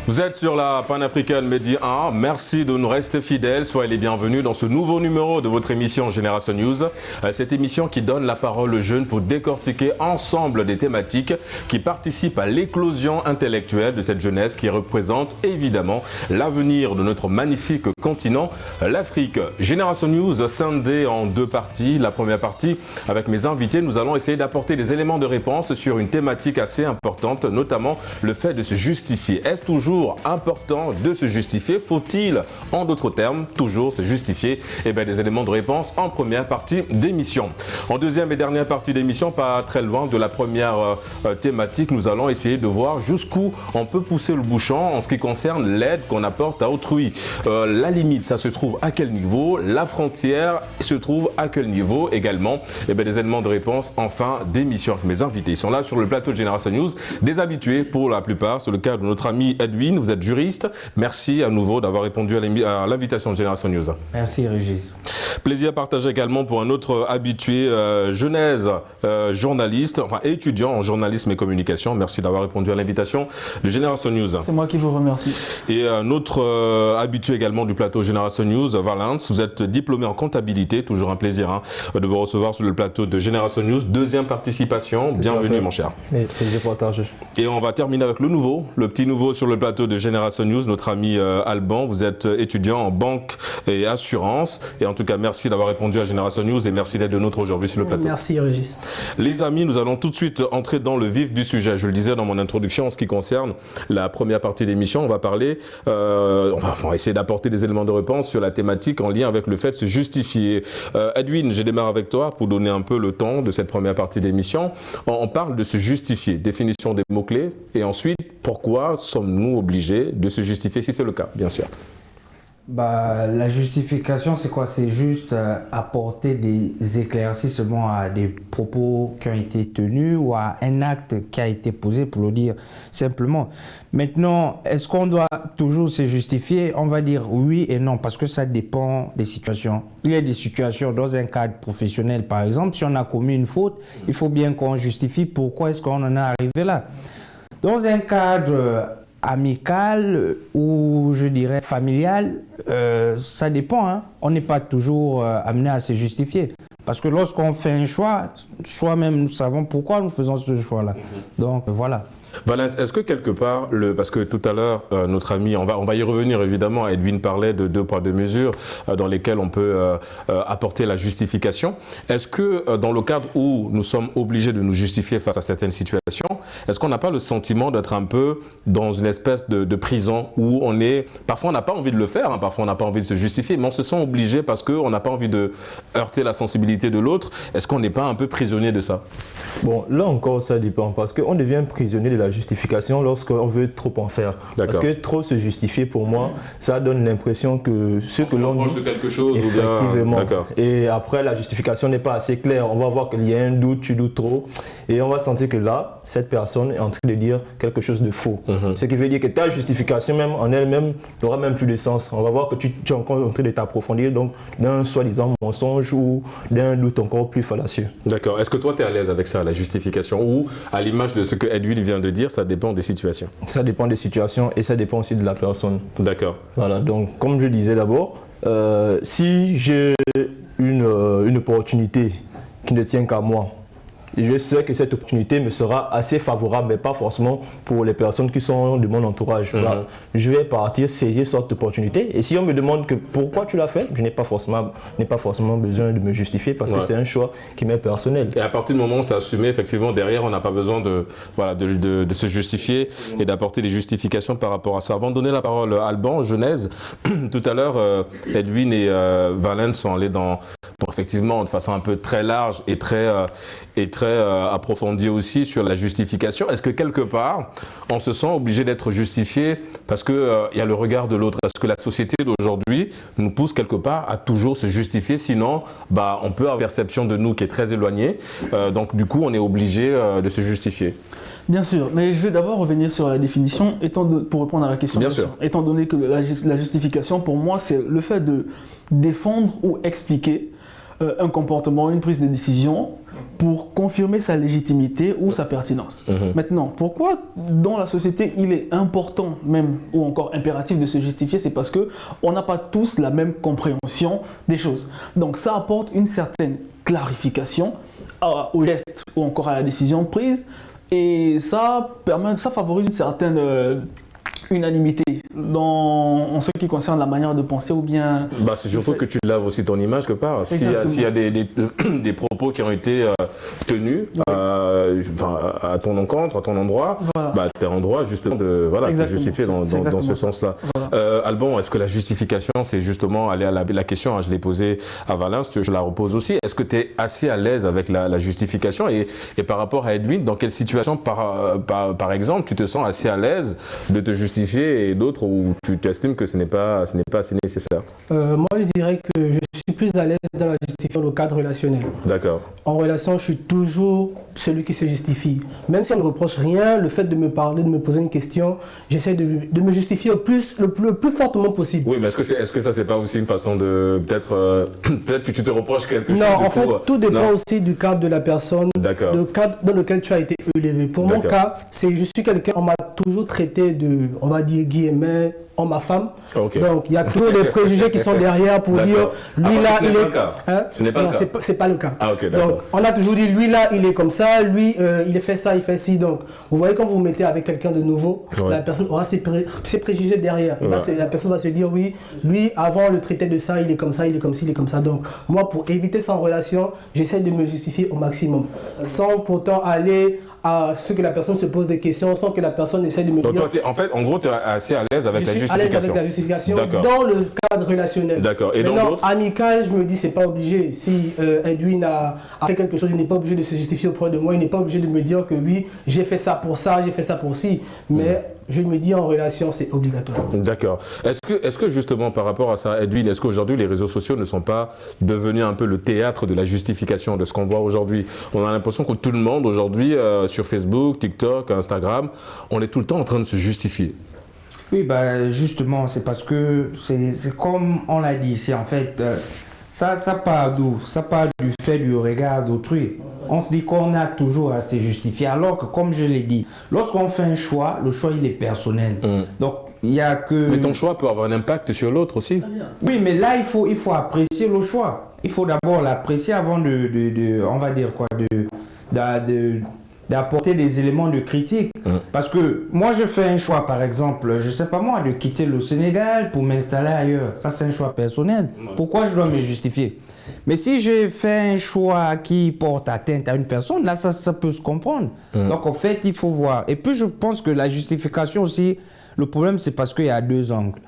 Vous êtes sur la Pan-African Média 1. Merci de nous rester fidèles. Soyez les bienvenus dans ce nouveau numéro de votre émission Génération News. Cette émission qui donne la parole aux jeunes pour décortiquer ensemble des thématiques qui participent à l'éclosion intellectuelle de cette jeunesse qui représente évidemment l'avenir de notre magnifique continent, l'Afrique. Génération News scindée en deux parties. La première partie, avec mes invités, nous allons essayer d'apporter des éléments de réponse sur une thématique assez importante, notamment le fait de se justifier. Est-ce toujours important de se justifier? Faut-il, en d'autres termes, toujours se justifier? Eh bien, des éléments de réponse en première partie d'émission. En deuxième et dernière partie d'émission, pas très loin de la première thématique, nous allons essayer de voir jusqu'où on peut pousser le bouchon en ce qui concerne l'aide qu'on apporte à autrui. La limite, ça se trouve à quel niveau? La frontière se trouve à quel niveau également? Eh bien, des éléments de réponse en fin d'émission. Mes invités, ils sont là sur le plateau de Génération News, des habitués pour la plupart. C'est le cas de notre ami Edwin. Vous êtes juriste. Merci à nouveau d'avoir répondu à l'invitation de Génération News. Merci Régis. Plaisir partagé également pour un autre habitué, Genèse, journaliste, enfin étudiant en journalisme et communication. Merci d'avoir répondu à l'invitation de Génération News. C'est moi qui vous remercie. Et un autre habitué également du plateau Génération News, Valence. Vous êtes diplômé en comptabilité. Toujours un plaisir de vous recevoir sur le plateau de Génération News. Deuxième participation. Bienvenue mon cher. Plaisir partagé. Et on va terminer avec le nouveau, le petit nouveau sur le plateau de Génération News, notre ami Alban. Vous êtes étudiant en banque et assurance. Et en tout cas, merci d'avoir répondu à Génération News et merci d'être de nôtre aujourd'hui sur le plateau. Merci Régis. Les amis, nous allons tout de suite entrer dans le vif du sujet. Je le disais dans mon introduction, en ce qui concerne la première partie de l'émission, on va parler, on va essayer d'apporter des éléments de réponse sur la thématique en lien avec le fait de se justifier. Edwin, je démarre avec toi pour donner un peu le ton de cette première partie d'émission. On parle de se justifier, définition des mots-clés et ensuite, pourquoi sommes-nous obligés de se justifier si c'est le cas, bien sûr? La justification, c'est quoi? C'est juste apporter des éclaircissements à des propos qui ont été tenus ou à un acte qui a été posé, pour le dire simplement. Maintenant, est-ce qu'on doit toujours se justifier? On va dire oui et non, parce que ça dépend des situations. Il y a des situations dans un cadre professionnel, par exemple, si on a commis une faute, il faut bien qu'on justifie pourquoi est-ce qu'on en est arrivé là. Dans un cadre amical ou je dirais familial, ça dépend, hein. On n'est pas toujours amené à se justifier. Parce que lorsqu'on fait un choix, soi-même nous savons pourquoi nous faisons ce choix-là. Donc voilà. Valence, est-ce que quelque part, parce que tout à l'heure, notre ami, on va y revenir évidemment, Edwin parlait de 2 poids 2 mesures dans lesquelles on peut apporter la justification. Est-ce que dans le cadre où nous sommes obligés de nous justifier face à certaines situations, est-ce qu'on n'a pas le sentiment d'être un peu dans une espèce de prison où on est, parfois on n'a pas envie de le faire, hein, parfois on n'a pas envie de se justifier, mais on se sent obligé parce qu'on n'a pas envie de heurter la sensibilité de l'autre. Est-ce qu'on n'est pas un peu prisonnier de ça? Bon, là encore, ça dépend, parce qu'on devient prisonnier de la justification lorsqu'on veut trop en faire. Parce que trop se justifier, pour moi, ça donne l'impression que ce que l'on dit... de quelque chose effectivement. Ou bien... Et après, la justification n'est pas assez claire. On va voir qu'il y a un doute, tu doutes trop. Et on va sentir que là, cette personne est en train de dire quelque chose de faux. Ce qui veut dire que ta justification même en elle-même n'aura même plus de sens. On va voir que tu es encore en train de t'approfondir donc d'un soi-disant mensonge ou d'un doute encore plus fallacieux. D'accord. Est-ce que toi, tu es à l'aise avec ça, la justification? Ou à l'image de ce que Edwin vient de dire, ça dépend des situations? Ça dépend des situations et ça dépend aussi de la personne. D'accord. Voilà. Donc, comme je disais d'abord, si j'ai une opportunité qui ne tient qu'à moi, et je sais que cette opportunité me sera assez favorable, mais pas forcément pour les personnes qui sont de mon entourage. Là, je vais partir saisir cette opportunité. Et si on me demande que pourquoi tu l'as fait, je n'ai pas forcément besoin de me justifier parce que c'est un choix qui m'est personnel. Et à partir du moment où c'est assumé, effectivement, derrière, on n'a pas besoin de se justifier et d'apporter des justifications par rapport à ça. Avant de donner la parole à Alban, Genèse, tout à l'heure, Edwin et Valence sont allés dans effectivement, de façon un peu très large et très approfondie aussi sur la justification. Est-ce que quelque part, on se sent obligé d'être justifié parce qu'il y a le regard de l'autre? Est-ce que la société d'aujourd'hui nous pousse quelque part à toujours se justifier? Sinon, on peut avoir une perception de nous qui est très éloignée. Donc du coup, on est obligé de se justifier. Bien sûr, mais je vais d'abord revenir sur la définition pour répondre à la question. Bien sûr. Étant donné que la justification, pour moi, c'est le fait de défendre ou expliquer un comportement, une prise de décision pour confirmer sa légitimité ou sa pertinence. Maintenant, pourquoi dans la société il est important même ou encore impératif de se justifier? C'est parce que on n'a pas tous la même compréhension des choses. Donc ça apporte une certaine clarification au geste ou encore à la décision prise et ça favorise une certaine unanimité en ce qui concerne la manière de penser ou bien... c'est surtout que tu laves aussi ton image quelque part. S'il y a des propos qui ont été tenus à ton encontre, à ton endroit, voilà. Tu es en droit justement de te justifier dans ce sens-là. Voilà. Alban, est-ce que la justification, c'est justement aller à la question, je l'ai posée à Valens, je la repose aussi. Est-ce que tu es assez à l'aise avec la justification et par rapport à Edwin, dans quelle situation par exemple tu te sens assez à l'aise de te justifier et d'autres où tu estimes que ce n'est pas assez nécessaire? Moi, je dirais que je suis plus à l'aise dans la justification au cadre relationnel. D'accord. En relation, je suis toujours celui qui se justifie. Même si on ne reproche rien, le fait de me parler, de me poser une question, j'essaie de me justifier le plus fortement possible. Oui, mais est-ce que ça, c'est pas aussi une façon de peut-être que tu te reproches quelque chose? Non, en fait, tout dépend aussi du cadre de la personne, du cadre dans lequel tu as été élevé. Pour mon cas, je suis quelqu'un, on m'a toujours traité de, on va dire, guillemets, homme à femme. Okay. Donc, il y a toujours des préjugés qui sont derrière pour dire, lui là, il est... Ce n'est pas le cas. C'est pas le cas. Okay, donc, on a toujours dit, lui là, il est comme ça, lui, il fait ça, il fait ci. Donc, vous voyez, quand vous vous mettez avec quelqu'un de nouveau, la personne aura ses préjugés derrière. La personne va se dire, oui, lui, avant, on le traitait de ça, il est comme ça, il est comme ci, il est comme ça. Donc, moi, pour éviter ça en relation, j'essaie de me justifier au maximum. Sans pourtant aller à ce que la personne se pose des questions, sans que la personne essaie de me dire... Donc, en fait, en gros, tu es assez à l'aise avec la justification. À l'aise avec la justification dans le cadre relationnel. D'accord. Et maintenant, amical, je me dis, c'est pas obligé. Si Edwin a fait quelque chose, il n'est pas obligé de se justifier auprès de moi. Il n'est pas obligé de me dire que oui, j'ai fait ça pour ça, j'ai fait ça pour ci. Mais je me dis, en relation, c'est obligatoire. D'accord. Est-ce que justement, par rapport à ça, Edwin, est-ce qu'aujourd'hui, les réseaux sociaux ne sont pas devenus un peu le théâtre de la justification de ce qu'on voit aujourd'hui? On a l'impression que tout le monde, aujourd'hui, sur Facebook, TikTok, Instagram, on est tout le temps en train de se justifier. Oui, justement, c'est parce que c'est comme on l'a dit, c'est en fait, ça part d'où? Ça part du fait du regard d'autrui. On se dit qu'on a toujours à se justifier, alors que, comme je l'ai dit, lorsqu'on fait un choix, le choix, il est personnel. Donc, il y a que... Mais ton choix peut avoir un impact sur l'autre aussi. Oui, mais là, il faut apprécier le choix. Il faut d'abord l'apprécier avant on va dire quoi, d'apporter des éléments de critique. Parce que moi, je fais un choix, par exemple, je sais pas moi, de quitter le Sénégal pour m'installer ailleurs. Ça, c'est un choix personnel. Pourquoi je dois me justifier? Mais si je fais un choix qui porte atteinte à une personne, là, ça peut se comprendre. Donc, en fait, il faut voir. Et puis, je pense que la justification aussi, le problème, c'est parce qu'il y a deux angles.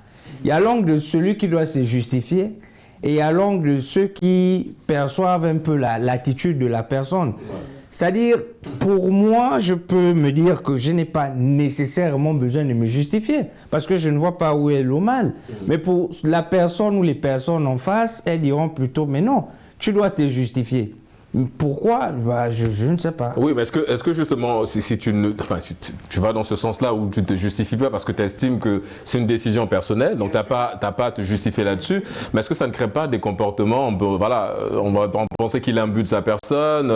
Il y a l'angle de celui qui doit se justifier et il y a l'angle de ceux qui perçoivent un peu l'attitude de la personne. C'est-à-dire, pour moi, je peux me dire que je n'ai pas nécessairement besoin de me justifier parce que je ne vois pas où est le mal. Mais pour la personne ou les personnes en face, elles diront plutôt, mais non, tu dois te justifier. Pourquoi? Je ne sais pas. Oui, mais est-ce que justement, si tu vas dans ce sens-là où tu ne te justifies pas parce que tu estimes que c'est une décision personnelle, donc tu n'as pas à te justifier là-dessus, mais est-ce que ça ne crée pas des comportements, on va penser qu'il imbue de sa personne,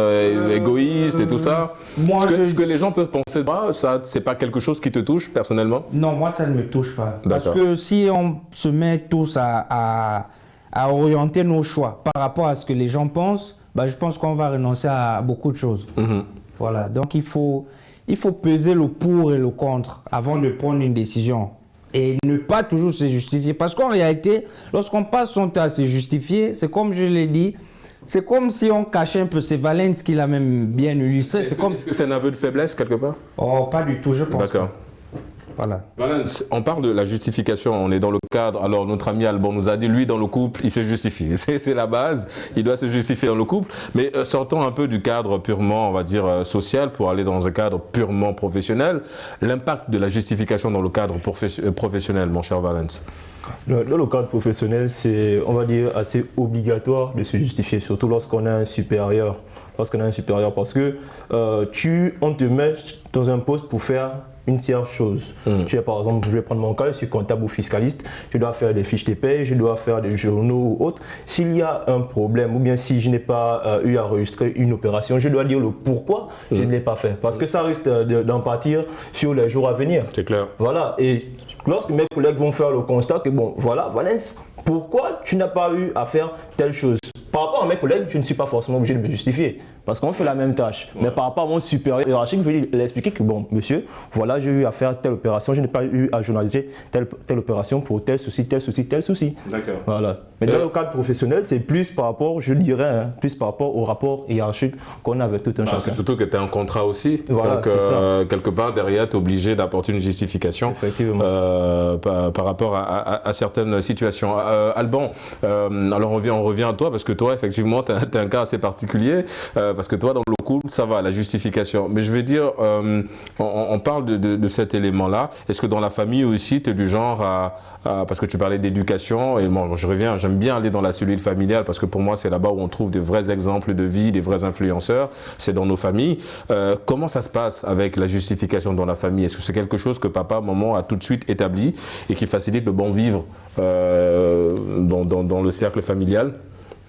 égoïste et tout ça? Est-ce que les gens peuvent penser, ça, c'est pas quelque chose qui te touche personnellement? Non, moi, ça ne me touche pas. Parce que si on se met tous à orienter nos choix par rapport à ce que les gens pensent, je pense qu'on va renoncer à beaucoup de choses. Voilà, donc il faut peser le pour et le contre avant de prendre une décision. Et ne pas toujours se justifier. Parce qu'en réalité, lorsqu'on passe son temps à se justifier, c'est comme je l'ai dit, c'est comme si on cachait un peu. C'est Valens qui l'a même bien illustré. Est-ce que c'est un aveu de faiblesse quelque part? Oh, pas du tout, je pense. D'accord. Voilà. Valens, on parle de la justification, on est dans le cadre, alors notre ami Alban nous a dit, lui dans le couple, il se justifie, c'est la base, il doit se justifier dans le couple, mais sortons un peu du cadre purement, on va dire, social pour aller dans un cadre purement professionnel, l'impact de la justification dans le cadre professionnel, mon cher Valens. Dans le cadre professionnel, c'est, on va dire, assez obligatoire de se justifier, surtout lorsqu'on a un supérieur. Parce que on te met dans un poste pour faire une tierce chose. Tu es, par exemple, je vais prendre mon cas, je suis comptable ou fiscaliste, je dois faire des fiches de paie, je dois faire des journaux ou autres. S'il y a un problème ou bien si je n'ai pas eu à enregistrer une opération, je dois dire le pourquoi je ne l'ai pas fait. Parce que ça risque d'en partir sur les jours à venir. C'est clair. Voilà, et lorsque mes collègues vont faire le constat que bon, voilà, Valens, pourquoi tu n'as pas eu à faire telle chose? Par rapport à mes collègues, je ne suis pas forcément obligé de me justifier parce qu'on fait la même tâche. Mais par rapport à mon supérieur hiérarchique, je vais lui expliquer que bon, monsieur, voilà, j'ai eu à faire telle opération, je n'ai pas eu à journaliser telle opération pour tel souci, tel souci, tel souci. D'accord. Voilà. Mais dans le cadre professionnel, c'est plus par rapport, je dirais, plus par rapport au rapport hiérarchique qu'on avait tout un chacun. Surtout que tu as un contrat aussi. Voilà, donc, quelque part, derrière, tu es obligé d'apporter une justification par rapport à certaines situations. Alban, alors on revient à toi parce que toi, effectivement, tu as un cas assez particulier. Parce que toi, dans le couple, ça va, la justification. Mais je vais dire, on parle de cet élément-là. Est-ce que dans la famille aussi, tu es du genre parce que tu parlais d'éducation, et bon, je reviens, j'aime bien aller dans la cellule familiale parce que pour moi, c'est là-bas où on trouve des vrais exemples de vie, des vrais influenceurs. C'est dans nos familles. Comment ça se passe avec la justification dans la famille? Est-ce que c'est quelque chose que papa, maman a tout de suite établi et qui facilite le bon vivre dans le cercle familial?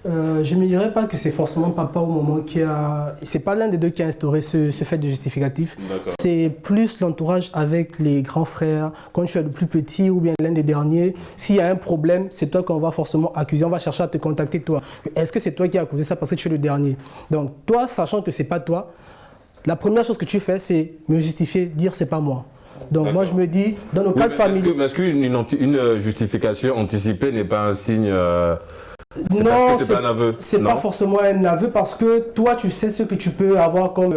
Je ne me dirais pas que c'est forcément papa ou maman qui a... C'est pas l'un des deux qui a instauré ce fait de justificatif. C'est plus l'entourage avec les grands frères. Quand tu es le plus petit ou bien l'un des derniers, s'il y a un problème, c'est toi qu'on va forcément accuser. On va chercher à te contacter toi. Est-ce que c'est toi qui as causé ça parce que tu es le dernier? Donc toi, sachant que c'est pas toi, la première chose que tu fais, c'est me justifier, dire c'est pas moi. Donc moi je me dis, dans le cadre familial... Est-ce qu'une justification anticipée n'est pas un signe... Non, parce que c'est pas un aveu. C'est pas forcément un aveu parce que toi tu sais ce que tu peux avoir comme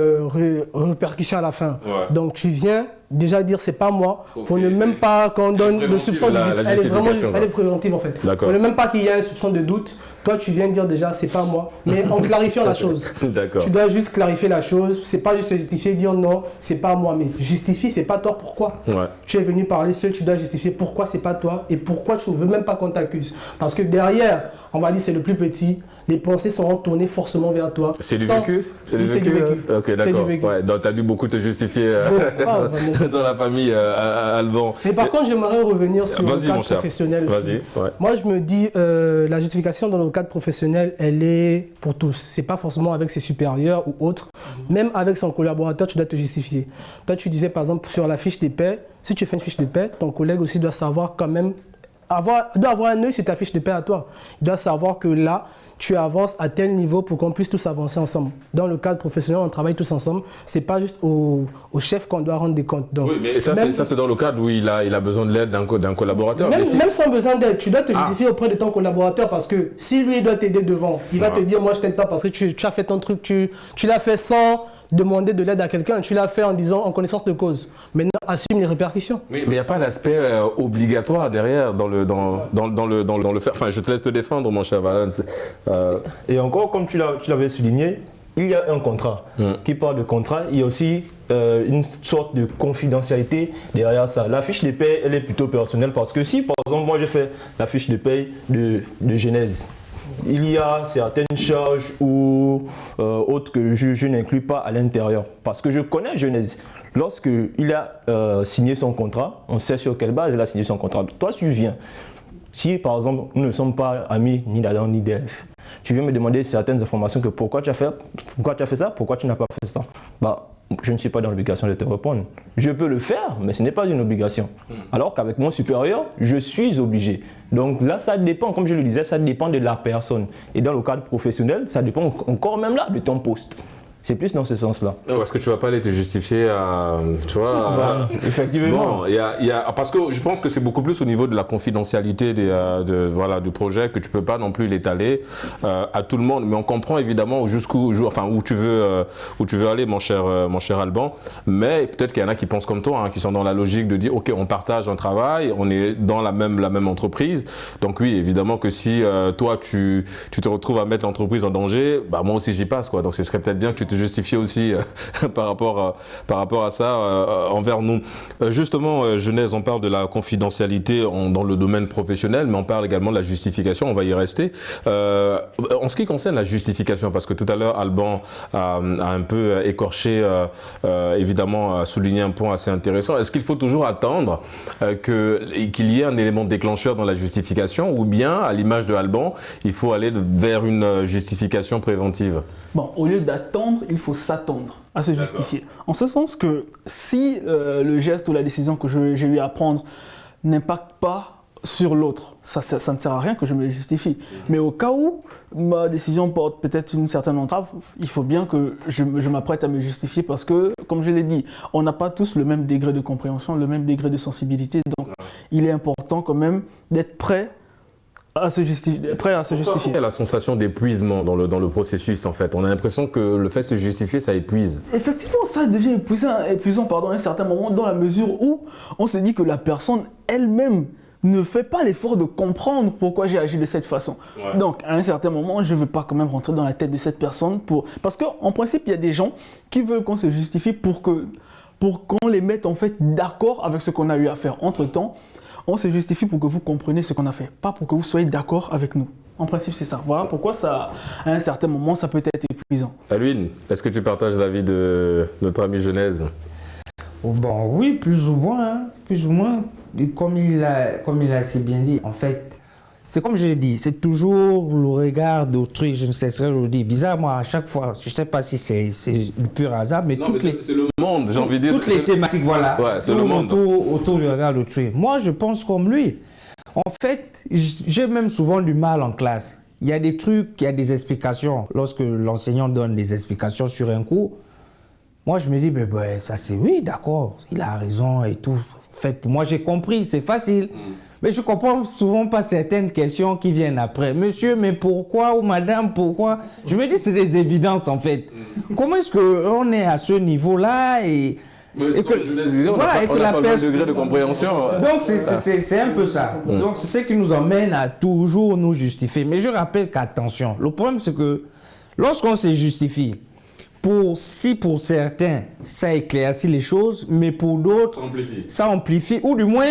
répercussion à la fin. Ouais. Donc tu viens déjà dire c'est pas moi pour ne même pas qu'on donne le soupçon de doute. Elle est préventive en fait. Pour ne même pas qu'il y ait un soupçon de doute, toi tu viens dire déjà c'est pas moi, mais en clarifiant la chose. Tu dois juste clarifier la chose, c'est pas juste justifier, dire non, c'est pas moi, mais justifie, c'est pas toi, pourquoi tu es venu parler seul, tu dois justifier pourquoi c'est pas toi et pourquoi tu ne veux même pas qu'on t'accuse. Parce que derrière, on va dire c'est le plus petit, les pensées seront tournées forcément vers toi. C'est du vécu? C'est du vécu. Ok, d'accord. Ouais, donc tu as dû beaucoup te justifier dans la famille, Alban. Mais par contre, j'aimerais revenir sur le cadre professionnel aussi. Moi, je me dis, la justification dans le cadre professionnel, elle est pour tous. C'est pas forcément avec ses supérieurs ou autres. Même avec son collaborateur, tu dois te justifier. Toi, tu disais par exemple sur la fiche de paie, si tu fais une fiche de paie, ton collègue aussi doit savoir quand même doit avoir un œil sur ta fiche de paie à toi. Il doit savoir que là, tu avances à tel niveau pour qu'on puisse tous avancer ensemble. Dans le cadre professionnel, on travaille tous ensemble. C'est pas juste au chef qu'on doit rendre des comptes. Donc, oui, mais ça, c'est dans le cadre où il a besoin de l'aide d'un collaborateur. Même sans besoin d'aide, tu dois te justifier auprès de ton collaborateur parce que si lui, il doit t'aider devant, il va te dire, moi, je t'aide pas parce que tu as fait ton truc, tu l'as fait sans demander de l'aide à quelqu'un. Tu l'as fait en disant, en connaissance de cause. Maintenant, assume les répercussions. Oui, mais il n'y a pas l'aspect obligatoire derrière dans le faire. Enfin, je te laisse te défendre, mon cher Valens. Et encore, comme tu l'avais souligné, il y a un contrat. Qui parle de contrat, il y a aussi une sorte de confidentialité derrière ça. La fiche de paie, elle est plutôt personnelle parce que si, par exemple, moi j'ai fait la fiche de paie de Genèse, il y a certaines charges ou autres que je n'inclus pas à l'intérieur parce que je connais Genèse. Lorsqu'il a signé son contrat, on sait sur quelle base il a signé son contrat. Toi, tu viens. Si, par exemple, nous ne sommes pas amis ni d'Adam ni d'Ève, tu viens me demander certaines informations que pourquoi tu as fait ça, pourquoi tu n'as pas fait ça. Je ne suis pas dans l'obligation de te répondre. Je peux le faire, mais ce n'est pas une obligation. Alors qu'avec mon supérieur, je suis obligé. Donc là, ça dépend, comme je le disais, ça dépend de la personne. Et dans le cadre professionnel, ça dépend encore même là de ton poste. C'est plus dans ce sens-là. Est-ce que tu ne vas pas aller te justifier tu vois, effectivement. Bon, parce que je pense que c'est beaucoup plus au niveau de la confidentialité du projet que tu ne peux pas non plus l'étaler à tout le monde. Mais on comprend évidemment où tu veux aller, mon cher Alban. Mais peut-être qu'il y en a qui pensent comme toi, qui sont dans la logique de dire ok, on partage un travail, on est dans la même entreprise. Donc oui, évidemment que si toi tu te retrouves à mettre l'entreprise en danger, moi aussi j'y passe, quoi. Donc ce serait peut-être bien que tu te justifier aussi par rapport à ça envers nous. Justement, Genèse, on parle de la confidentialité dans le domaine professionnel, mais on parle également de la justification, on va y rester. En ce qui concerne la justification, parce que tout à l'heure, Alban a un peu écorché, évidemment, a souligné un point assez intéressant. Est-ce qu'il faut toujours attendre qu'il y ait un élément déclencheur dans la justification, ou bien, à l'image de Alban, il faut aller vers une justification préventive? Bon, au lieu d'attendre, il faut s'attendre à se justifier. En ce sens que si le geste ou la décision que j'ai eu à prendre n'impacte pas sur l'autre, ça ne sert à rien que je me justifie. Mais au cas où ma décision porte peut-être une certaine entrave, il faut bien que je m'apprête à me justifier parce que, comme je l'ai dit, on n'a pas tous le même degré de compréhension, le même degré de sensibilité. Donc, il est important quand même d'être prêt à se justifier. Il y a la sensation d'épuisement dans le processus, en fait. On a l'impression que le fait de se justifier, ça épuise. Effectivement, ça devient épuisant à un certain moment, dans la mesure où on se dit que la personne elle-même ne fait pas l'effort de comprendre pourquoi j'ai agi de cette façon. Ouais. Donc, à un certain moment, je ne veux pas quand même rentrer dans la tête de cette personne parce qu'en principe, il y a des gens qui veulent qu'on se justifie pour qu'on les mette en fait d'accord avec ce qu'on a eu à faire. Entre-temps, on se justifie pour que vous compreniez ce qu'on a fait, pas pour que vous soyez d'accord avec nous. En principe, c'est ça. Voilà pourquoi ça, à un certain moment, ça peut être épuisant. Alwin, est-ce que tu partages l'avis de notre ami Genèse? Bon, oui, plus ou moins. Hein, plus ou moins. Comme il a si bien dit, en fait, c'est comme je l'ai dit, c'est toujours le regard d'autrui, je ne cesserai de le dire. Bizarrement, à chaque fois, je ne sais pas si c'est le pur hasard, mais c'est le monde, j'ai envie de dire. Toutes les thématiques, voilà, ouais, c'est le monde. Autour du regard d'autrui. Moi, je pense comme lui. En fait, j'ai même souvent du mal en classe. Il y a des trucs, il y a des explications. Lorsque l'enseignant donne des explications sur un cours, moi, je me dis, ça c'est oui, d'accord, il a raison et tout. En fait, pour moi, j'ai compris, c'est facile. Mais je ne comprends souvent pas certaines questions qui viennent après. Monsieur, mais pourquoi? Ou madame, pourquoi? Je me dis, c'est des évidences, en fait. Comment est-ce qu'on est à ce niveau-là et que je le disais, on n'a pas le même degré de compréhension. Donc, c'est un peu ça. Donc, c'est ce qui nous emmène à toujours nous justifier. Mais je rappelle qu'attention, le problème, c'est que lorsqu'on se justifie, pour certains, ça éclaircit les choses, mais pour d'autres, ça amplifie. Ou du moins,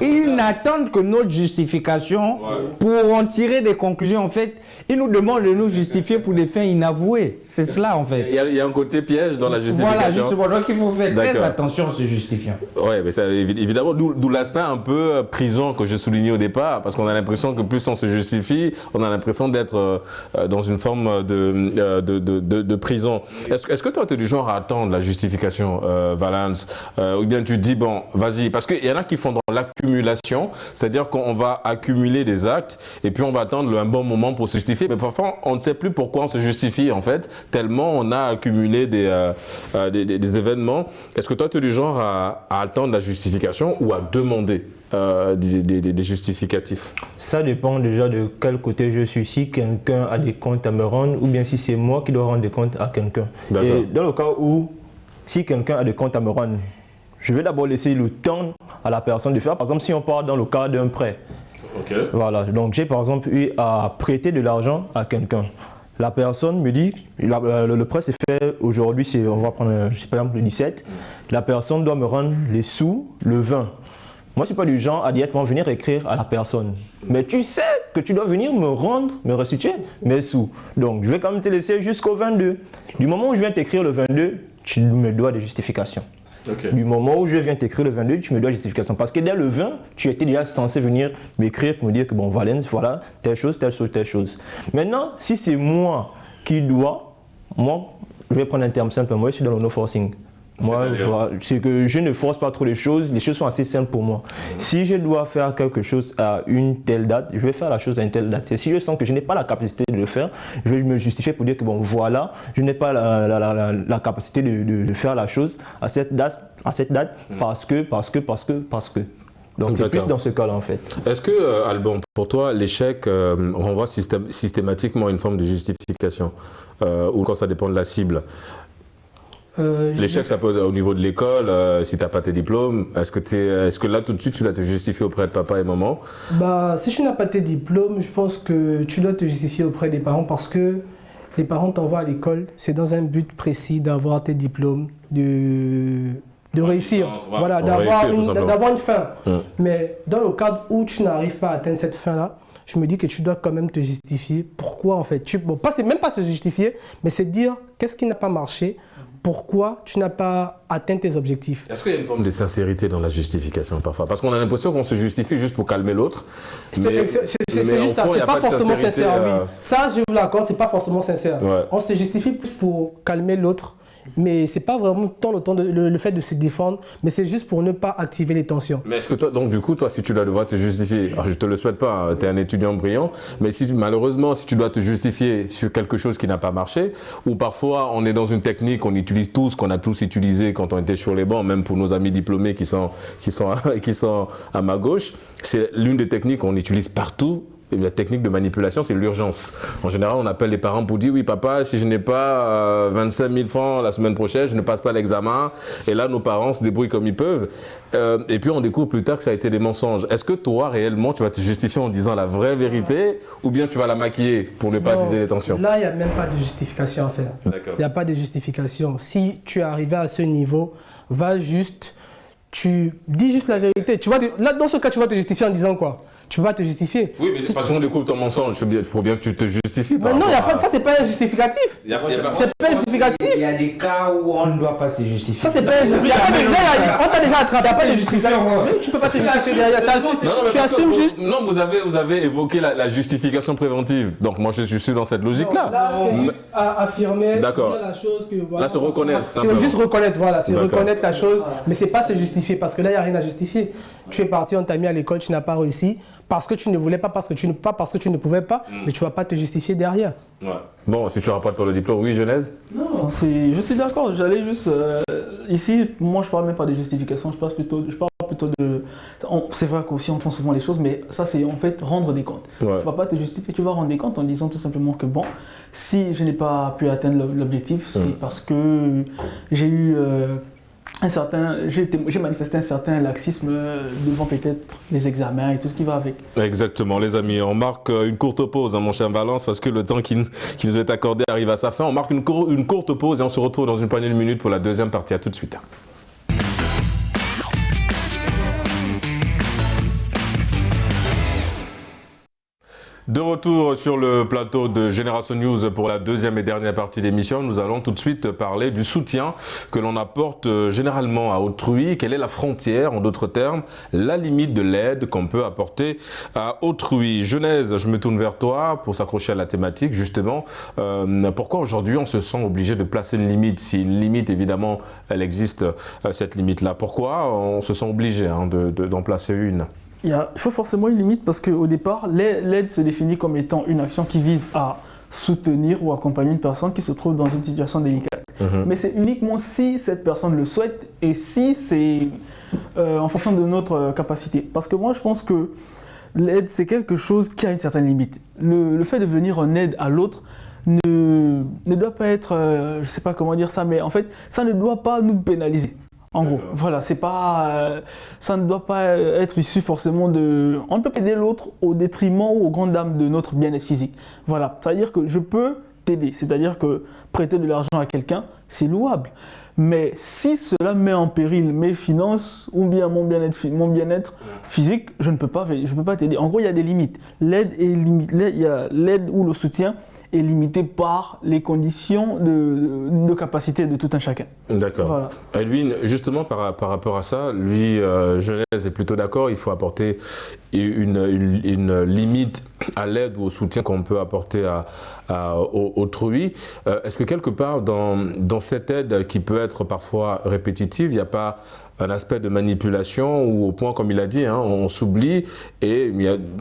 ils n'attendent que notre justification pour en tirer des conclusions. En fait, ils nous demandent de nous justifier pour des fins inavouées. C'est cela, en fait. Il y a un côté piège dans la justification. Voilà, justement. Donc, il faut faire très attention en se justifiant. Oui, mais ça, évidemment, d'où l'aspect un peu prison que j'ai souligné au départ, parce qu'on a l'impression que plus on se justifie, on a l'impression d'être dans une forme de prison. Est-ce que toi, tu es du genre à attendre la justification, Valence, ou bien tu te dis, bon, vas-y, parce qu'il y en a qui font dans l'accumulation, c'est-à-dire qu'on va accumuler des actes et puis on va attendre un bon moment pour se justifier, mais parfois, on ne sait plus pourquoi on se justifie, en fait, tellement on a accumulé des événements. Est-ce que toi, tu es du genre à attendre la justification ou à demander des justificatifs? Ça dépend déjà de quel côté je suis. Si quelqu'un a des comptes à me rendre ou bien si c'est moi qui dois rendre des comptes à quelqu'un. Et dans le cas où, si quelqu'un a des comptes à me rendre, je vais d'abord laisser le temps à la personne de faire. Par exemple, si on part dans le cas d'un prêt. Voilà, donc j'ai par exemple eu à prêter de l'argent à quelqu'un. La personne me dit, le prêt s'est fait aujourd'hui, on va prendre par exemple le 17. La personne doit me rendre les sous le 20. Moi, je ne suis pas du genre à directement venir écrire à la personne. Mais tu sais que tu dois venir me rendre, me restituer mes sous. Donc, je vais quand même te laisser jusqu'au 22. Du moment où je viens t'écrire le 22, tu me dois des justifications. Du moment où je viens t'écrire le 22, tu me dois des justifications. Parce que dès le 20, tu étais déjà censé venir m'écrire pour me dire que bon, Valence, voilà, telle chose, telle chose, telle chose. Maintenant, si c'est moi qui dois, moi, je vais prendre un terme simple. Moi, je suis dans le no forcing. Moi, c'est que je ne force pas trop les choses sont assez simples pour moi. Si je dois faire quelque chose à une telle date, je vais faire la chose à une telle date. Et si je sens que je n'ai pas la capacité de le faire, je vais me justifier pour dire que bon, voilà, je n'ai pas la capacité de faire la chose à cette date parce que. Donc c'est plus dans ce cas-là en fait. Est-ce que, Alban, pour toi, l'échec renvoie systématiquement à une forme de justification ou quand ça dépend de la cible? L'échec, ça peut être au niveau de l'école, si tu n'as pas tes diplômes. Est-ce que là, tout de suite, tu dois te justifier auprès de papa et maman? Si tu n'as pas tes diplômes, je pense que tu dois te justifier auprès des parents parce que les parents t'envoient à l'école, c'est dans un but précis d'avoir tes diplômes, de réussir, voilà, d'avoir une fin. Mais dans le cadre où tu n'arrives pas à atteindre cette fin-là, je me dis que tu dois quand même te justifier. Pourquoi en fait c'est même pas se justifier, mais c'est dire qu'est-ce qui n'a pas marché, pourquoi tu n'as pas atteint tes objectifs. Est-ce qu'il y a une forme de sincérité dans la justification parfois? Parce qu'on a l'impression qu'on se justifie juste pour calmer l'autre. C'est juste ça, c'est pas forcément sincère. Oui. Ça, je vous l'accorde, c'est pas forcément sincère. Ouais. On se justifie plus pour calmer l'autre. Mais c'est pas vraiment tant le fait de se défendre, mais c'est juste pour ne pas activer les tensions. Mais est-ce que toi, donc du coup, toi, si tu dois devoir te justifier, alors je te le souhaite pas, hein, tu es un étudiant brillant, mais malheureusement, si tu dois te justifier sur quelque chose qui n'a pas marché, ou parfois on est dans une technique qu'on utilise tous, qu'on a tous utilisé quand on était sur les bancs, même pour nos amis diplômés qui sont à ma gauche, c'est l'une des techniques qu'on utilise partout. La technique de manipulation, c'est l'urgence. En général, on appelle les parents pour dire « Oui, papa, si je n'ai pas 25 000 francs la semaine prochaine, je ne passe pas l'examen. » Et là, nos parents se débrouillent comme ils peuvent. Et puis, on découvre plus tard que ça a été des mensonges. Est-ce que toi, réellement, tu vas te justifier en disant la vraie vérité ou bien tu vas la maquiller pour ne pas attiser les tensions? Là, il n'y a même pas de justification à faire. D'accord. Il n'y a pas de justification. Si tu es arrivé à ce niveau, tu dis juste la vérité. Là, dans ce cas, tu vas te justifier en disant quoi? Tu ne peux pas te justifier. Oui, mais c'est parce qu'on découvre ton mensonge. Il faut bien que tu te justifies. Mais non, ça, c'est pas un justificatif. C'est pas un justificatif. Il y a des cas où on ne doit pas se justifier. Ça, c'est pas un justificatif. On t'a déjà attrapé. Il n'y a pas de justification. Tu ne peux pas te justifier derrière. Tu assumes juste. Non, vous avez évoqué la justification préventive. Donc, moi, je suis dans cette logique-là. Là, c'est juste affirmer la chose que. Là, se reconnaître. C'est juste reconnaître, voilà. C'est reconnaître la chose. Mais c'est pas se justifier parce que là, il n'y a rien à justifier. Tu es parti, on t'a mis à l'école, tu n'as pas réussi. Parce que tu ne voulais pas, parce que tu ne pouvais pas, mais tu ne vas pas te justifier derrière. Ouais. Bon, si tu rapportes pour le diplôme, oui, Genèse? Non, je suis d'accord. J'allais juste. Ici, moi, je ne parle même pas de justification, je parle plutôt de. C'est vrai qu'aussi, on fait souvent les choses, mais ça, c'est en fait rendre des comptes. Ouais. Tu ne vas pas te justifier, tu vas rendre des comptes en disant tout simplement que bon, si je n'ai pas pu atteindre l'objectif, c'est parce que j'ai eu. J'ai manifesté un certain laxisme devant peut-être les examens et tout ce qui va avec. Exactement, les amis. On marque une courte pause, mon cher Valence, parce que le temps qui nous est accordé arrive à sa fin. On marque une courte pause et on se retrouve dans une poignée de minutes pour la deuxième partie. À tout de suite. De retour sur le plateau de Génération News pour la deuxième et dernière partie d'émission, nous allons tout de suite parler du soutien que l'on apporte généralement à autrui. Quelle est la frontière, en d'autres termes, la limite de l'aide qu'on peut apporter à autrui? Genèse, je me tourne vers toi pour s'accrocher à la thématique, justement. Pourquoi aujourd'hui on se sent obligé de placer une limite? Si une limite, évidemment, elle existe, cette limite-là. Pourquoi on se sent obligé d'en placer une? Il faut forcément une limite parce qu'au départ, l'aide se définit comme étant une action qui vise à soutenir ou accompagner une personne qui se trouve dans une situation délicate. Mais c'est uniquement si cette personne le souhaite et si c'est en fonction de notre capacité. Parce que moi, je pense que l'aide, c'est quelque chose qui a une certaine limite. Le fait de venir en aide à l'autre ne doit pas être, je ne sais pas comment dire ça, mais en fait, ça ne doit pas nous pénaliser. En gros, voilà, ça ne doit pas être issu forcément de... On ne peut pas aider l'autre au détriment ou au grand dam de notre bien-être physique. Voilà, c'est-à-dire que je peux t'aider, c'est-à-dire que prêter de l'argent à quelqu'un, c'est louable. Mais si cela met en péril mes finances ou bien mon bien-être physique, je ne peux pas t'aider. En gros, il y a des limites. L'aide ou le soutien est limité par les conditions de capacité de tout un chacun. D'accord. Voilà. Edwin, justement par rapport à ça, lui, Genèse est plutôt d'accord, il faut apporter une limite à l'aide ou au soutien qu'on peut apporter à autrui. Est-ce que quelque part dans cette aide qui peut être parfois répétitive, il n'y a pas un aspect de manipulation où au point, comme il a dit, on s'oublie et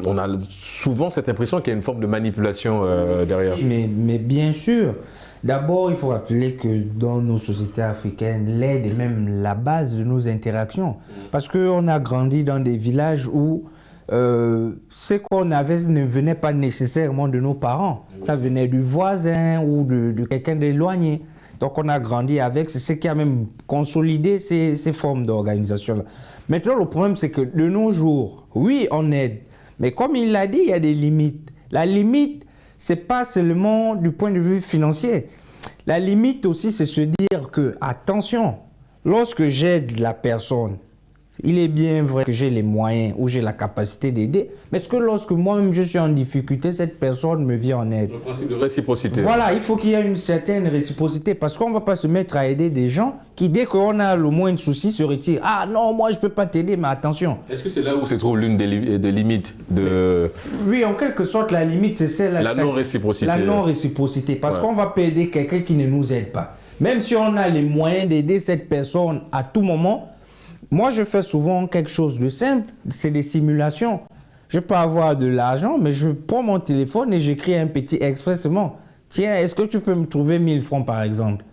on a souvent cette impression qu'il y a une forme de manipulation derrière. Mais bien sûr, d'abord il faut rappeler que dans nos sociétés africaines, l'aide est même la base de nos interactions. Parce qu'on a grandi dans des villages où ce qu'on avait ne venait pas nécessairement de nos parents. Ça venait du voisin ou de quelqu'un d'éloigné. Donc on a grandi avec, c'est ce qui a même consolidé ces formes d'organisation-là. Maintenant, le problème, c'est que de nos jours, oui, on aide. Mais comme il l'a dit, il y a des limites. La limite, c'est pas seulement du point de vue financier. La limite aussi, c'est se dire que, attention, lorsque j'aide la personne, il est bien vrai que j'ai les moyens ou j'ai la capacité d'aider, mais est-ce que lorsque moi-même je suis en difficulté, cette personne me vient en aide? Le principe de réciprocité. Voilà, il faut qu'il y ait une certaine réciprocité parce qu'on ne va pas se mettre à aider des gens qui, dès qu'on a le moindre souci, se retirent. Ah non, moi je ne peux pas t'aider, mais attention. Est-ce que c'est là où se trouve l'une des limites de... Oui, en quelque sorte, la limite, c'est celle... La non-réciprocité. La non-réciprocité, parce qu'on va pas aider quelqu'un qui ne nous aide pas. Même si on a les moyens d'aider cette personne à tout moment, moi, je fais souvent quelque chose de simple, c'est des simulations. Je peux avoir de l'argent, mais je prends mon téléphone et j'écris un petit expressément. Tiens, est-ce que tu peux me trouver 1000 francs, par exemple?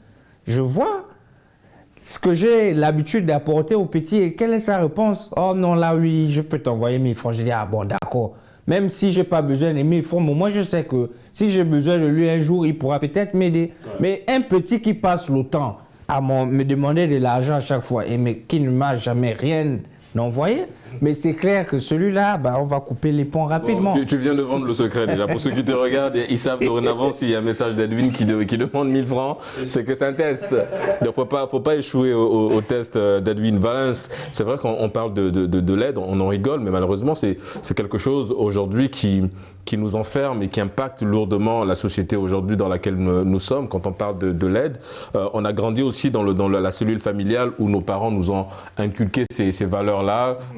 Je vois ce que j'ai l'habitude d'apporter au petit et quelle est sa réponse? Oh non, là, oui, je peux t'envoyer 1000 francs. Je dis, ah bon, d'accord. Même si je n'ai pas besoin des 1000 francs, mais moi, je sais que si j'ai besoin de lui un jour, il pourra peut-être m'aider. Ouais. Mais un petit qui passe le temps à me demander de l'argent à chaque fois et mais qui ne m'a jamais rien envoyé, mais c'est clair que celui-là, on va couper les ponts rapidement. Bon, tu viens de vendre le secret déjà. Pour ceux qui te regardent, ils savent dorénavant s'il y a un message d'Edwin qui demande 1000 francs, c'est que c'est un test. Donc faut pas échouer au test d'Edwin Valens. C'est vrai qu'on parle de l'aide, on en rigole, mais malheureusement c'est quelque chose aujourd'hui qui nous enferme et qui impacte lourdement la société aujourd'hui dans laquelle nous sommes. Quand on parle de l'aide, on a grandi aussi dans la cellule familiale où nos parents nous ont inculqué ces valeurs-là,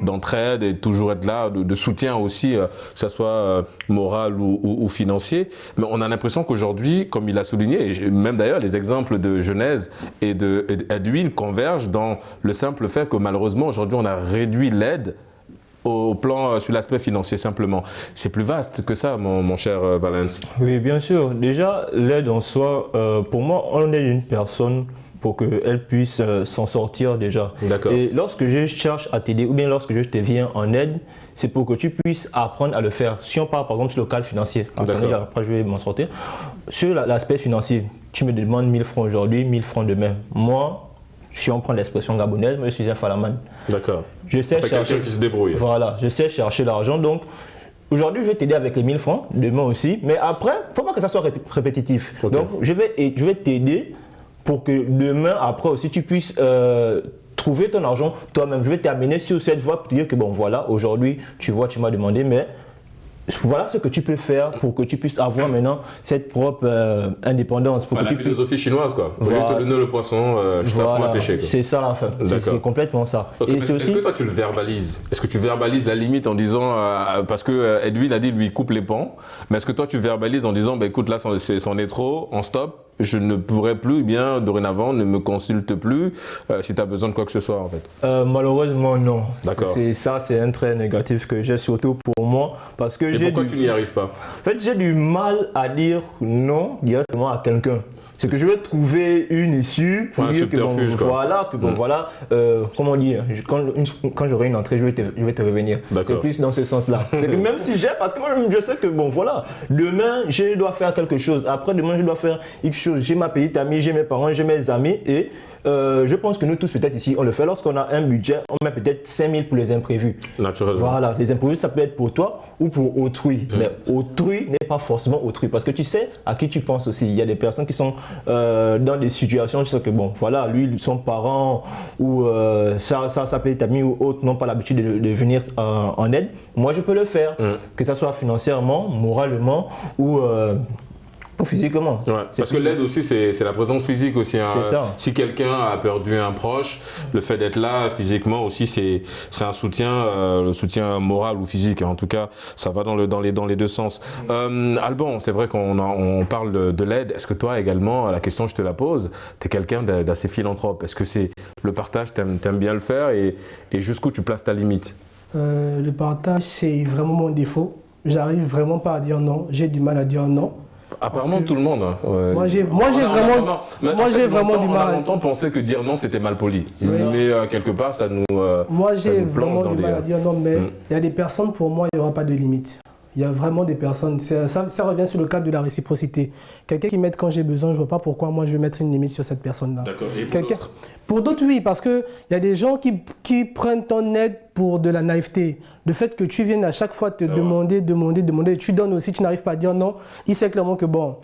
d'entraide et toujours être là, de soutien aussi, que ce soit moral ou financier. Mais on a l'impression qu'aujourd'hui, comme il a souligné, et même d'ailleurs les exemples de Genèse et d'Edwin convergent dans le simple fait que malheureusement aujourd'hui on a réduit l'aide au plan sur l'aspect financier simplement. C'est plus vaste que ça, mon cher Valens. Oui, bien sûr. Déjà, l'aide en soi, pour moi, on aide une personne pour qu'elle puisse s'en sortir déjà. D'accord. Et lorsque je cherche à t'aider ou bien lorsque je te viens en aide, c'est pour que tu puisses apprendre à le faire. Si on parle par exemple sur le cadre financier, après je vais m'en sortir. Sur l'aspect financier, tu me demandes 1000 francs aujourd'hui, 1000 francs demain. Moi, si on prend l'expression gabonaise, moi je suis un falaman. D'accord. Je sais chercher. Quelqu'un qui se débrouille. Voilà, je sais chercher l'argent. Donc, aujourd'hui, je vais t'aider avec les 1000 francs, demain aussi. Mais après, il ne faut pas que ça soit répétitif. Okay. Donc, je vais t'aider pour que demain, après aussi, tu puisses trouver ton argent toi-même. Je vais t'amener sur cette voie pour te dire que bon, voilà, aujourd'hui, tu vois, tu m'as demandé, mais voilà ce que tu peux faire pour que tu puisses avoir maintenant cette propre indépendance. Pour que la philosophie chinoise, quoi. Au lieu de te donner le poisson, je t'apprends à pêcher. C'est ça la fin. C'est complètement ça. Okay, est-ce que toi tu le verbalises? Est-ce que tu verbalises la limite en disant, parce que Edwin a dit lui coupe les ponts, mais est-ce que toi tu verbalises en disant, écoute là c'en est trop, on stop, je ne pourrai plus, bien dorénavant ne me consulte plus si tu as besoin de quoi que ce soit en fait? Malheureusement non. D'accord. C'est un trait négatif que j'ai surtout pour moi parce que pourquoi tu n'y arrives pas? En fait, j'ai du mal à dire non directement à quelqu'un. C'est que je vais trouver une issue pour dire que voilà, comment dire, quand j'aurai une entrée, je vais te revenir. C'est plus dans ce sens-là. C'est que même si parce que moi je sais que bon voilà, demain je dois faire quelque chose, après demain je dois faire X chose. J'ai ma petite amie, j'ai mes parents, j'ai mes amis et je pense que nous tous peut-être ici on le fait lorsqu'on a un budget, on met peut-être 5000 pour les imprévus. Naturellement. Voilà, les imprévus ça peut être pour toi ou pour autrui. Mais autrui n'est pas forcément autrui parce que tu sais à qui tu penses aussi. Il y a des personnes qui sont dans des situations, tu sais que bon voilà, lui, son parent ou sa petite amie ou autre n'ont pas l'habitude de venir en aide. Moi je peux le faire, que ça soit financièrement, moralement ou physiquement. Ouais, parce que l'aide aussi, c'est la présence physique aussi. Hein. Si quelqu'un a perdu un proche, le fait d'être là physiquement aussi, c'est un soutien, le soutien moral ou physique. En tout cas, ça va dans les deux sens. Alban, c'est vrai qu'on parle de l'aide. Est-ce que toi également, la question je te la pose, tu es quelqu'un d'assez philanthrope? Est-ce que c'est le partage, tu aimes bien le faire et jusqu'où tu places ta limite? Le partage, c'est vraiment mon défaut. J'arrive vraiment pas à dire non. J'ai du mal à dire non. Apparemment tout le monde. Hein. Ouais. Moi j'ai vraiment du mal. On a longtemps pensé que dire non c'était mal poli. Mais quelque part moi j'ai vraiment du mal à dire non, mais il y a des personnes pour moi il n'y aura pas de limite. Il y a vraiment des personnes, ça revient sur le cadre de la réciprocité. Quelqu'un qui m'aide quand j'ai besoin, je ne vois pas pourquoi moi je vais mettre une limite sur cette personne-là. D'accord. Et pour d'autres, oui, parce qu'il y a des gens qui prennent ton aide pour de la naïveté. Le fait que tu viennes à chaque fois te demander, tu donnes aussi, tu n'arrives pas à dire non. Il sait clairement que bon,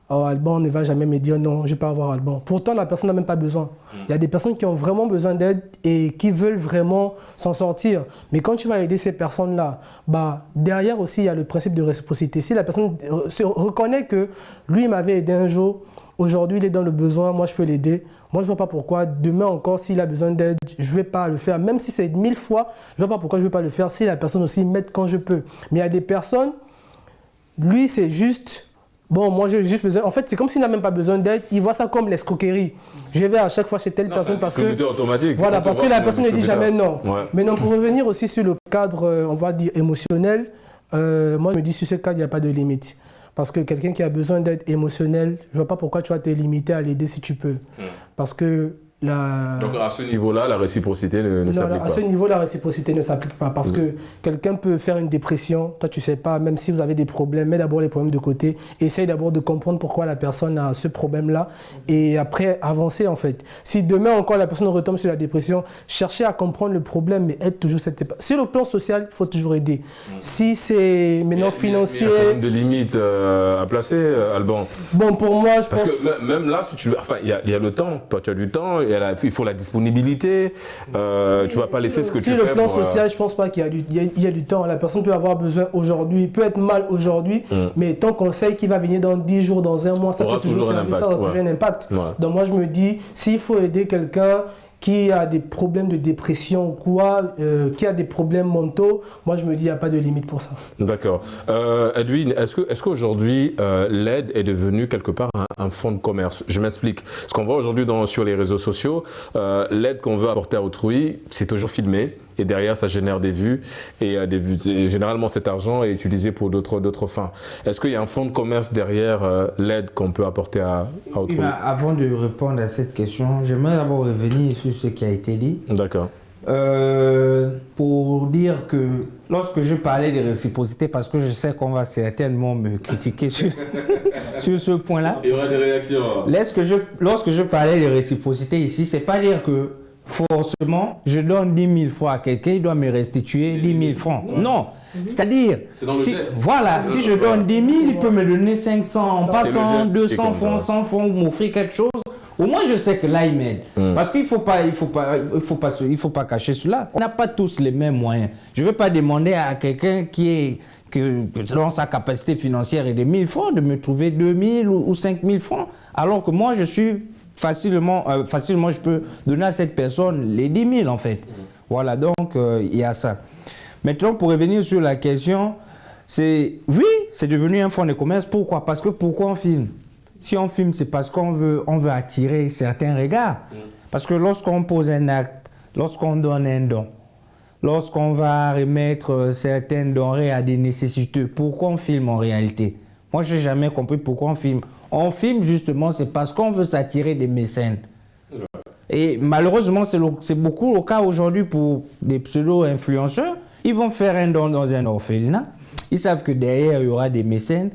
Alban ne va jamais me dire non, je ne vais pas avoir Alban. Pourtant, la personne n'a même pas besoin. Il y a des personnes qui ont vraiment besoin d'aide et qui veulent vraiment s'en sortir. Mais quand tu vas aider ces personnes-là, derrière aussi, il y a le principe de réciprocité. Si la personne se reconnaît que lui m'avait aidé un jour, aujourd'hui il est dans le besoin, moi je peux l'aider. Moi je ne vois pas pourquoi, demain encore, s'il a besoin d'aide, je ne vais pas le faire. Même si c'est 1000 fois, je ne vois pas pourquoi je ne vais pas le faire si la personne aussi m'aide quand je peux. Mais il y a des personnes, lui c'est juste... Bon, moi j'ai juste besoin. En fait, c'est comme s'il n'a même pas besoin d'aide. Il voit ça comme l'escroquerie. Je vais à chaque fois chez telle personne parce que. Automatique. Voilà, parce que la personne ne dit jamais non. Ouais. Mais non, pour revenir aussi sur le cadre, on va dire émotionnel, moi je me dis sur ce cadre, il n'y a pas de limite. Parce que quelqu'un qui a besoin d'aide émotionnelle, je ne vois pas pourquoi tu vas te limiter à l'aider si tu peux. Parce que Donc à ce niveau-là, la réciprocité ne s'applique pas. À ce niveau, la réciprocité ne s'applique pas parce que quelqu'un peut faire une dépression, toi tu ne sais pas, même si vous avez des problèmes, mets d'abord les problèmes de côté, essaye d'abord de comprendre pourquoi la personne a ce problème-là et après avancer en fait. Si demain encore la personne retombe sur la dépression, cherchez à comprendre le problème mais aide toujours cette personne. Sur le plan social, il faut toujours aider. Si c'est maintenant financier... Il y a quand même des limites à placer, Alban. Bon, pour moi, je pense... Parce que même là, si tu... enfin, il y a le temps, toi tu as du temps, il faut la disponibilité, tu ne vas pas laisser ce que tu fais. Sur le plan social, je ne pense pas qu'il y a du temps. La personne peut avoir besoin aujourd'hui, peut être mal aujourd'hui, mais ton conseil qui va venir dans 10 jours, dans un mois, ça peut toujours servir, ça aura toujours un impact. Ouais. Donc moi je me dis, s'il faut aider quelqu'un qui a des problèmes de dépression ou quoi, qui a des problèmes mentaux, moi je me dis il n'y a pas de limite pour ça. D'accord. Edwin, est-ce qu'aujourd'hui l'aide est devenue quelque part un fonds de commerce? Je m'explique. Ce qu'on voit aujourd'hui sur les réseaux sociaux, l'aide qu'on veut apporter à autrui, c'est toujours filmé. Et derrière, ça génère des vues. Et généralement, cet argent est utilisé pour d'autres fins. Est-ce qu'il y a un fonds de commerce derrière l'aide qu'on peut apporter à autrui? Avant de répondre à cette question, j'aimerais d'abord revenir sur ce qui a été dit. D'accord. Pour dire que lorsque je parlais de réciprocité, parce que je sais qu'on va certainement me critiquer sur ce point-là. Il y aura des réactions. Lorsque je parlais de réciprocité ici, c'est pas dire que forcément, je donne 10 000 francs à quelqu'un, il doit me restituer 10 000 francs. Ouais. Non, c'est-à-dire, si je donne 10 000, il peut me donner 500 en passant, 200 francs, 100 francs, ou m'offrir quelque chose. Au moins, je sais que là, il m'aide. Parce qu'il faut pas cacher cela. On n'a pas tous les mêmes moyens. Je ne veux pas demander à quelqu'un que selon sa capacité financière est de 1 000 francs, de me trouver 2 000 ou 5 000 francs, alors que moi, je suis facilement, je peux donner à cette personne les 10 000 en fait. Voilà, donc il y a ça. Maintenant, pour revenir sur la question, c'est devenu un fonds de commerce. Pourquoi? Parce que pourquoi on filme? Si on filme, c'est parce qu'on veut attirer certains regards. Parce que lorsqu'on pose un acte, lorsqu'on donne un don, lorsqu'on va remettre certaines denrées à des nécessiteux, pourquoi on filme en réalité? Moi, je n'ai jamais compris pourquoi on filme. On filme justement, c'est parce qu'on veut s'attirer des mécènes. Et malheureusement, c'est beaucoup le cas aujourd'hui pour des pseudo-influenceurs. Ils vont faire un don dans un orphelinat. Ils savent que derrière, il y aura des mécènes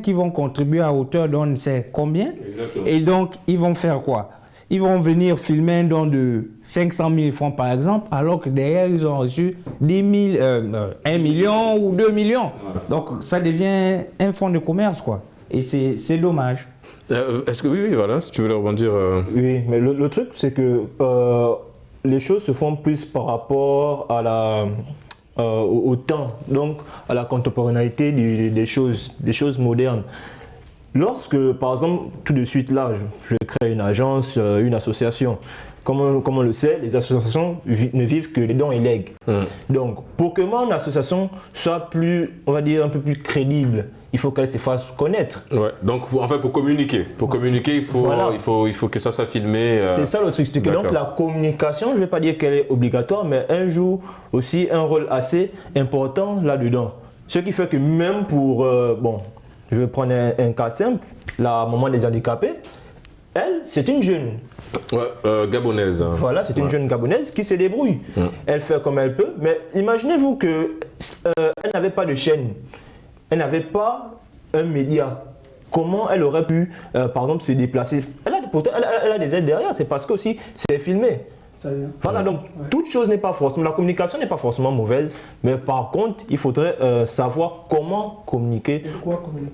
qui vont contribuer à hauteur d'on ne sait combien. Exactement. Et donc, ils vont faire quoi? Ils vont venir filmer un don de 500 000 francs par exemple, alors que derrière, ils ont reçu 1 million ou 2 millions. Donc, ça devient un fonds de commerce, quoi. Et c'est dommage. Est-ce que oui, voilà, si tu veux rebondir. Oui, mais le truc, c'est que les choses se font plus par rapport à au temps, donc à la contemporanéité des choses modernes. Lorsque, par exemple, tout de suite là, je crée une agence, une association, comme on le sait, les associations ne vivent que les dons et legs. Donc, pour que mon association soit plus, on va dire, un peu plus crédible, il faut qu'elle se fasse connaître. Ouais. Donc, en fait, pour communiquer, il faut que ça soit filmé. C'est ça le truc. C'est que donc la communication, je ne vais pas dire qu'elle est obligatoire, mais elle joue aussi un rôle assez important là-dedans. Ce qui fait que même pour, je vais prendre un cas simple, la maman des handicapés, Elle, c'est une jeune. Ouais, gabonaise. Voilà, c'est une jeune gabonaise qui se débrouille. Elle fait comme elle peut, mais imaginez-vous que elle n'avait pas de chaîne, elle n'avait pas un média. Comment elle aurait pu, par exemple, se déplacer? Elle a des aides derrière, c'est parce que aussi c'est filmé. Voilà, donc toute chose n'est pas forcément, la communication n'est pas forcément mauvaise, mais par contre, il faudrait savoir comment communiquer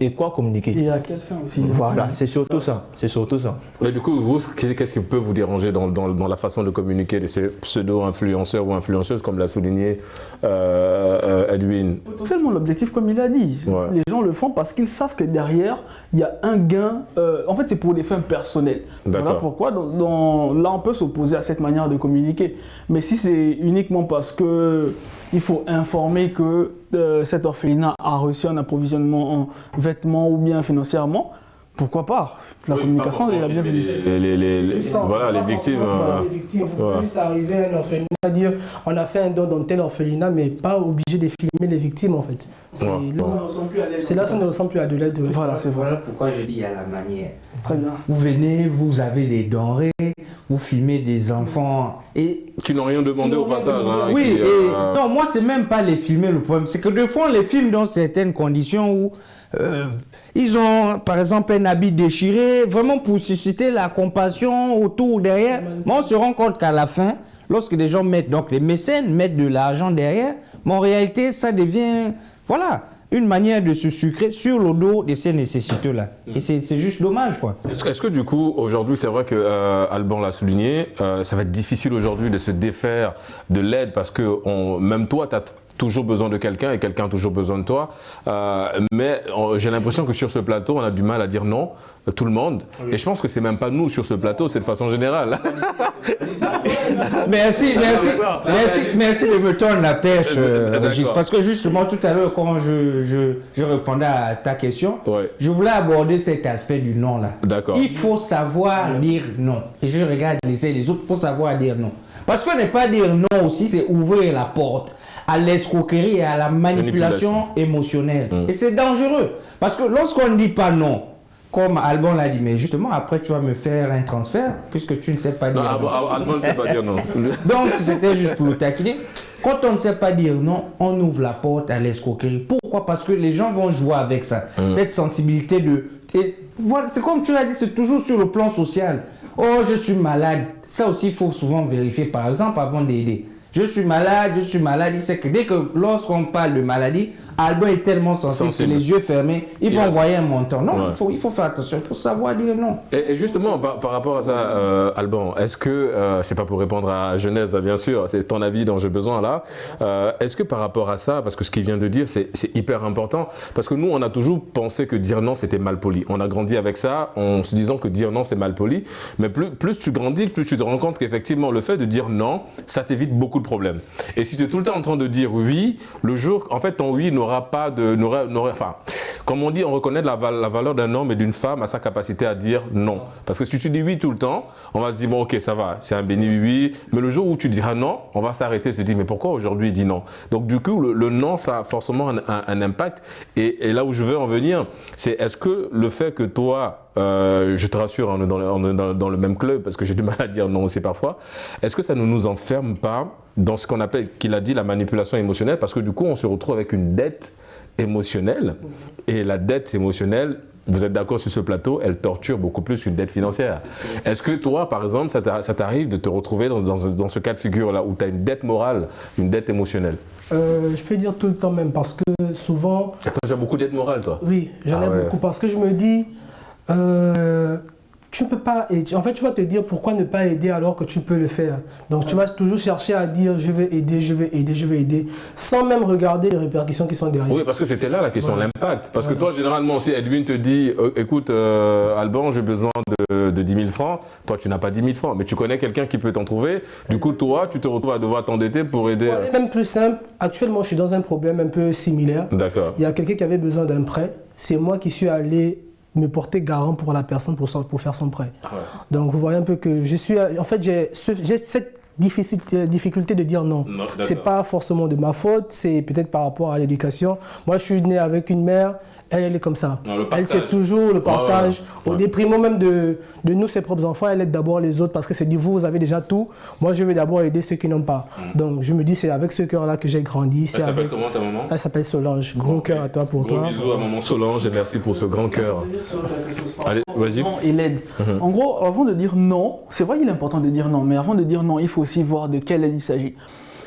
et quoi communiquer. Et à quelle fin aussi. Voilà, c'est surtout ça. C'est surtout ça. Mais du coup, vous, qu'est-ce qui peut vous déranger dans la façon de communiquer de ces pseudo-influenceurs ou influenceuses, comme l'a souligné Edwin? Seulement l'objectif, comme il a dit. Ouais. Les gens le font parce qu'ils savent que derrière, il y a un gain. En fait, c'est pour des fins personnelles. Voilà pourquoi là, on peut s'opposer à cette manière de communiquer. Mais si c'est uniquement parce que il faut informer que cet orphelinat a reçu un approvisionnement en vêtements ou bien financièrement, pourquoi pas? La communication est la bienvenue. Voilà, les victimes. Les victimes, vous pouvez juste arriver à un orphelinat, dire on a fait un don dans tel orphelinat, mais pas obligé de filmer les victimes en fait. C'est là ça ne ressemble plus à de l'aide. Voilà, c'est Voilà pourquoi je dis il y a la manière. Très bien. Vous venez, vous avez des denrées, vous filmez des enfants et... Qui n'ont rien demandé au passage. Hein, Oui, non, moi c'est même pas les filmer le problème, c'est que des fois on les filme dans certaines conditions où ils ont par exemple un habit déchiré, vraiment pour susciter la compassion autour, derrière. Mais on se rend compte qu'à la fin, lorsque des gens mettent, donc les mécènes mettent de l'argent derrière, mais en réalité ça devient, voilà, une manière de se sucrer sur le dos de ces nécessiteux-là. Et c'est juste dommage, quoi. Est-ce que du coup, aujourd'hui, c'est vrai que Alban l'a souligné, ça va être difficile aujourd'hui de se défaire de l'aide parce que même toi, tu as toujours besoin de quelqu'un et quelqu'un a toujours besoin de toi. Mais j'ai l'impression que sur ce plateau, on a du mal à dire non, tout le monde. Et je pense que c'est même pas nous sur ce plateau, c'est de façon générale. Merci de me tendre la perche, Régis. Parce que justement, tout à l'heure, quand je répondais à ta question, je voulais aborder cet aspect du non-là. Il faut savoir dire non. Et je regarde les autres, il faut savoir dire non. Parce que ne pas dire non aussi, c'est ouvrir la porte à l'escroquerie et à la manipulation émotionnelle. Et c'est dangereux. Parce que lorsqu'on ne dit pas non, comme Alban l'a dit, mais justement, après, tu vas me faire un transfert, puisque tu ne sais pas dire non. Alban ne sait pas dire non. Donc, c'était juste pour le taquiner. Quand on ne sait pas dire non, on ouvre la porte à l'escroquerie. Pourquoi? Parce que les gens vont jouer avec ça. Cette sensibilité de... Et voilà, c'est comme tu l'as dit, c'est toujours sur le plan social. Oh, je suis malade. Ça aussi, il faut souvent vérifier, par exemple, avant d'aider. Je suis malade, il sait que dès que lorsqu'on parle de maladie, Alban est tellement sensible que les yeux fermés, il va envoyer un montant. Non, il faut faire attention, il faut savoir dire non. Et justement, par rapport à ça, Alban, est-ce que, c'est pas pour répondre à Genèse, bien sûr, c'est ton avis dont j'ai besoin là, est-ce que par rapport à ça, parce que ce qu'il vient de dire, c'est hyper important, parce que nous, on a toujours pensé que dire non, c'était mal poli. On a grandi avec ça, en se disant que dire non, c'est mal poli, mais plus tu grandis, plus tu te rends compte qu'effectivement, le fait de dire non, ça t'évite beaucoup de problèmes. Et si tu es tout le temps en train de dire oui, le jour, en fait, ton oui n'aura pas de... enfin, comme on dit, on reconnaît la valeur d'un homme et d'une femme à sa capacité à dire non. Parce que si tu dis oui tout le temps, on va se dire, bon, ok, ça va, c'est un béni oui. Mais le jour où tu diras non, on va s'arrêter et se dire, mais pourquoi aujourd'hui il dit non? Donc du coup, le non, ça a forcément un impact. Et là où je veux en venir, c'est est-ce que le fait que toi, je te rassure, on est dans le même club parce que j'ai du mal à dire non aussi parfois, est-ce que ça ne nous enferme pas dans ce qu'on appelle, qu'il a dit, la manipulation émotionnelle? Parce que du coup, on se retrouve avec une dette émotionnelle. Et la dette émotionnelle, vous êtes d'accord sur ce plateau, elle torture beaucoup plus qu'une dette financière. Est-ce que toi, par exemple, ça t'arrive de te retrouver dans ce cas de figure-là où tu as une dette morale, une dette émotionnelle? Je peux dire tout le temps même, parce que souvent... Attends, j'ai beaucoup de dette morale, toi? Oui, j'en ai beaucoup, parce que je me dis... tu ne peux pas aider. En fait, tu vas te dire pourquoi ne pas aider alors que tu peux le faire. Donc, tu vas toujours chercher à dire je vais aider, je vais aider, je vais aider, sans même regarder les répercussions qui sont derrière. Oui, parce que c'était là la question, l'impact. Parce que toi, généralement, si Edwin te dit écoute, Alban, j'ai besoin de 10 000 francs, toi, tu n'as pas 10 000 francs, mais tu connais quelqu'un qui peut t'en trouver. Du coup, toi, tu te retrouves à devoir t'endetter pour aider. C'est même plus simple. Actuellement, je suis dans un problème un peu similaire. D'accord. Il y a quelqu'un qui avait besoin d'un prêt. C'est moi qui suis allé me porter garant pour la personne pour faire son prêt. Ouais. Donc vous voyez un peu que je suis... En fait, j'ai cette difficulté de dire non. C'est pas forcément de ma faute, c'est peut-être par rapport à l'éducation. Moi, je suis né avec une mère, elle est comme ça. Non, le Elle, c'est partage. toujours le partage. Ouais. Au détriment même de nous, ses propres enfants, elle aide d'abord les autres parce que c'est dit, vous avez déjà tout. Moi, je vais d'abord aider ceux qui n'ont pas. Donc, je me dis, c'est avec ce cœur-là que j'ai grandi. Elle s'appelle comment ta maman? Elle s'appelle Solange. Gros cœur à toi pour Gros toi. bisous à maman Solange et merci pour ce grand cœur. Allez, vas-y. Non et l'aide. En gros, avant de dire non, c'est vrai qu'il est important de dire non, mais avant de dire non, il faut aussi voir de quelle aide il s'agit.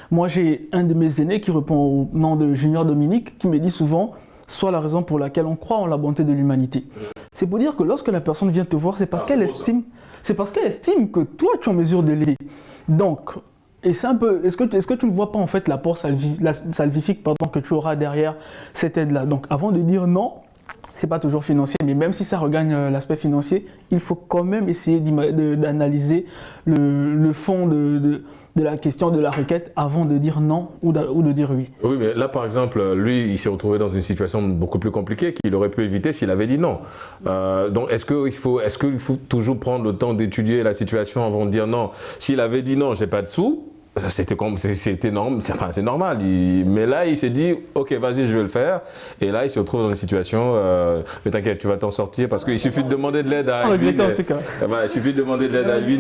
Moi, j'ai un de mes aînés qui répond au nom de Junior Dominique, qui me dit souvent, soit la raison pour laquelle on croit en la bonté de l'humanité. C'est pour dire que lorsque la personne vient te voir, c'est parce qu'elle estime que toi, tu es en mesure de l'aider. Donc, et c'est un peu, est-ce que tu ne vois pas en fait l'apport salvifique que tu auras derrière cette aide-là? Donc, avant de dire non, c'est pas toujours financier, mais même si ça regagne l'aspect financier, il faut quand même essayer d'analyser le fond de la question de la requête avant de dire non ou de dire oui. Oui, mais là, par exemple, lui, il s'est retrouvé dans une situation beaucoup plus compliquée qu'il aurait pu éviter s'il avait dit non. Donc, est-ce qu'il faut toujours prendre le temps d'étudier la situation avant de dire non? S'il avait dit non, j'ai pas de sous, c'était normal. Mais là, il s'est dit, ok, vas-y, je vais le faire. Et là, il se retrouve dans une situation, mais t'inquiète, tu vas t'en sortir parce qu'il suffit de demander de l'aide à lui. Il suffit de demander de l'aide à lui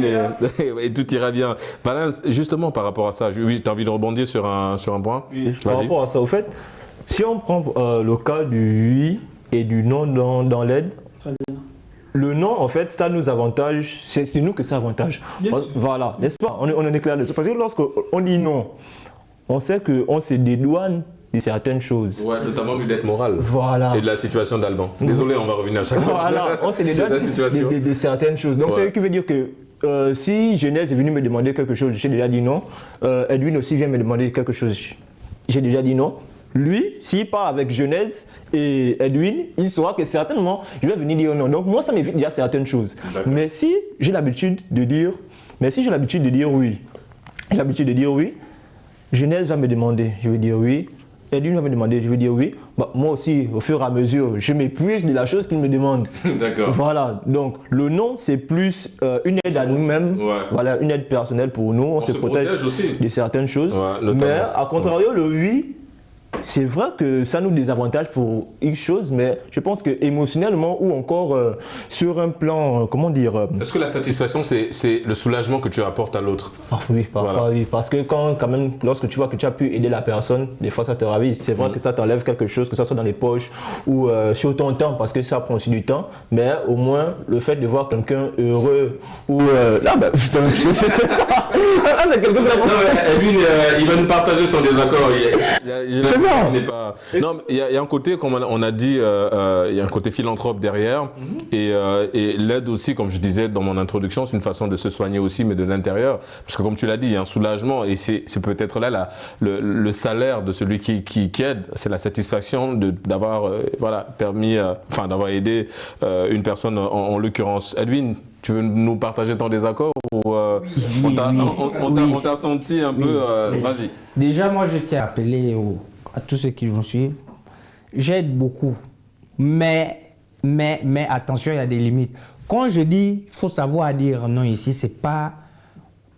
et tout ira bien. Valens, justement par rapport à ça, oui, tu as envie de rebondir sur un point? Oui, par rapport à ça, au fait, si on prend le cas du oui et du non dans l'aide, le non, en fait, ça nous avantage, c'est nous que ça avantage. Voilà, n'est-ce pas? On en est clair dessus. Parce que lorsqu'on dit non, on sait qu'on se dédouane de certaines choses. Ouais, notamment du dette morale. Voilà. Et de la situation d'Alban. Désolé, on va revenir à chaque fois. Voilà, on se dédouane de certaines choses. Donc, ça veut dire que si Genèse est venu me demander quelque chose, j'ai déjà dit non. Edwin aussi vient me demander quelque chose, j'ai déjà dit non. Lui, s'il part avec Genèse et Edwin, il saura que certainement, je vais venir dire non. Donc moi, ça m'évite déjà certaines choses. Mais si j'ai l'habitude de dire oui, Genèse va me demander, je vais dire oui. Edwin va me demander, je vais dire oui. Bah, moi aussi, au fur et à mesure, je m'épuise de la chose qu'il me demande. D'accord. Voilà, donc le non, c'est plus une aide à nous-mêmes, voilà, une aide personnelle pour nous. On se protège aussi de certaines choses. Ouais, mais à contrario, le oui, c'est vrai que ça nous désavantage pour X choses, mais je pense que émotionnellement ou encore sur un plan, comment dire... Est-ce que la satisfaction, c'est le soulagement que tu apportes à l'autre? Oui, parfois oui, parce que quand même, lorsque tu vois que tu as pu aider la personne, des fois ça te ravit. C'est vrai que ça t'enlève quelque chose, que ça soit dans les poches ou sur ton temps, parce que ça prend aussi du temps, mais au moins le fait de voir quelqu'un heureux ou... là, ben, c'est quelqu'un qui lui, il va nous partager son désaccord. Non, il y a un côté, comme on a dit, il y a un côté philanthrope derrière. Et l'aide aussi, comme je disais dans mon introduction, c'est une façon de se soigner aussi, mais de l'intérieur. Parce que comme tu l'as dit, il y a un soulagement et c'est peut-être là le salaire de celui qui aide. C'est la satisfaction d'avoir permis, d'avoir aidé une personne, en l'occurrence Edwin. Tu veux nous partager ton désaccord ou on t'a senti un peu... Vas-y. Déjà, moi, je tiens à appeler à tous ceux qui nous suivent. J'aide beaucoup, mais attention, il y a des limites. Quand je dis il faut savoir dire non ici, c'est pas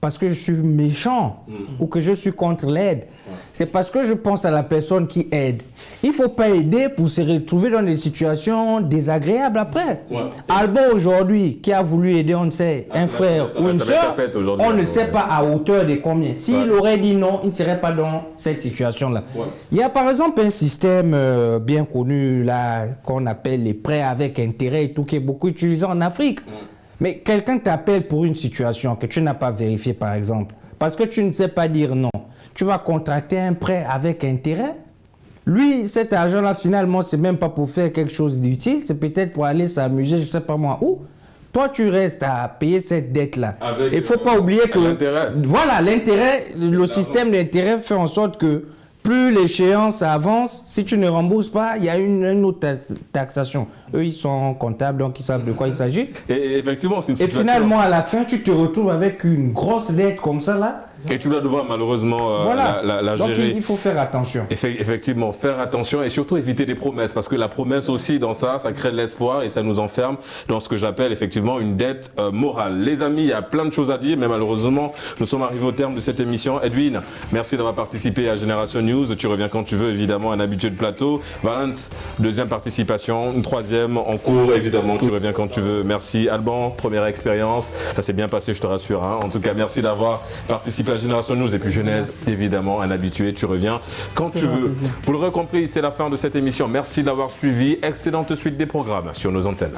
parce que je suis méchant ou que je suis contre l'aide. C'est parce que je pense à la personne qui aide. Il ne faut pas aider pour se retrouver dans des situations désagréables après. Alban aujourd'hui, qui a voulu aider, on ne sait, un frère ou une soeur, on ne sait pas à hauteur de combien. S'il aurait dit non, il ne serait pas dans cette situation-là. Il y a par exemple un système bien connu là qu'on appelle les prêts avec intérêt et tout, qui est beaucoup utilisé en Afrique. Mais quelqu'un t'appelle pour une situation que tu n'as pas vérifiée, par exemple, parce que tu ne sais pas dire non. Tu vas contracter un prêt avec intérêt. Lui, cet argent-là, finalement, c'est même pas pour faire quelque chose d'utile. C'est peut-être pour aller s'amuser, je ne sais pas moi où. Toi, tu restes à payer cette dette-là. Il ne faut pas oublier que... L'intérêt. Voilà, l'intérêt, le système d'intérêt fait en sorte que plus l'échéance avance, si tu ne rembourses pas, il y a une autre taxation. Eux, ils sont comptables, donc ils savent de quoi il s'agit. Et effectivement, c'est une Et situation... finalement, à la fin, tu te retrouves avec une grosse dette comme ça, là. Et tu dois devoir malheureusement Voilà. la Donc gérer. il faut faire attention. Effectivement, faire attention et surtout éviter des promesses, parce que la promesse aussi dans ça crée de l'espoir et ça nous enferme dans ce que j'appelle effectivement une dette morale. Les amis, il y a plein de choses à dire, mais malheureusement, nous sommes arrivés au terme de cette émission. Edwin, merci d'avoir participé à Génération News. Tu reviens quand tu veux, évidemment, un habitué de plateau. Valence, deuxième participation, une troisième en cours, évidemment, tu reviens quand tu veux. Merci Alban, première expérience. Ça s'est bien passé, je te rassure. Hein. En tout cas, merci d'avoir participé à Génération News et puis Genèse, évidemment, un habitué, tu reviens quand tu veux. Vous l'aurez compris, c'est la fin de cette émission. Merci d'avoir suivi. Excellente suite des programmes sur nos antennes.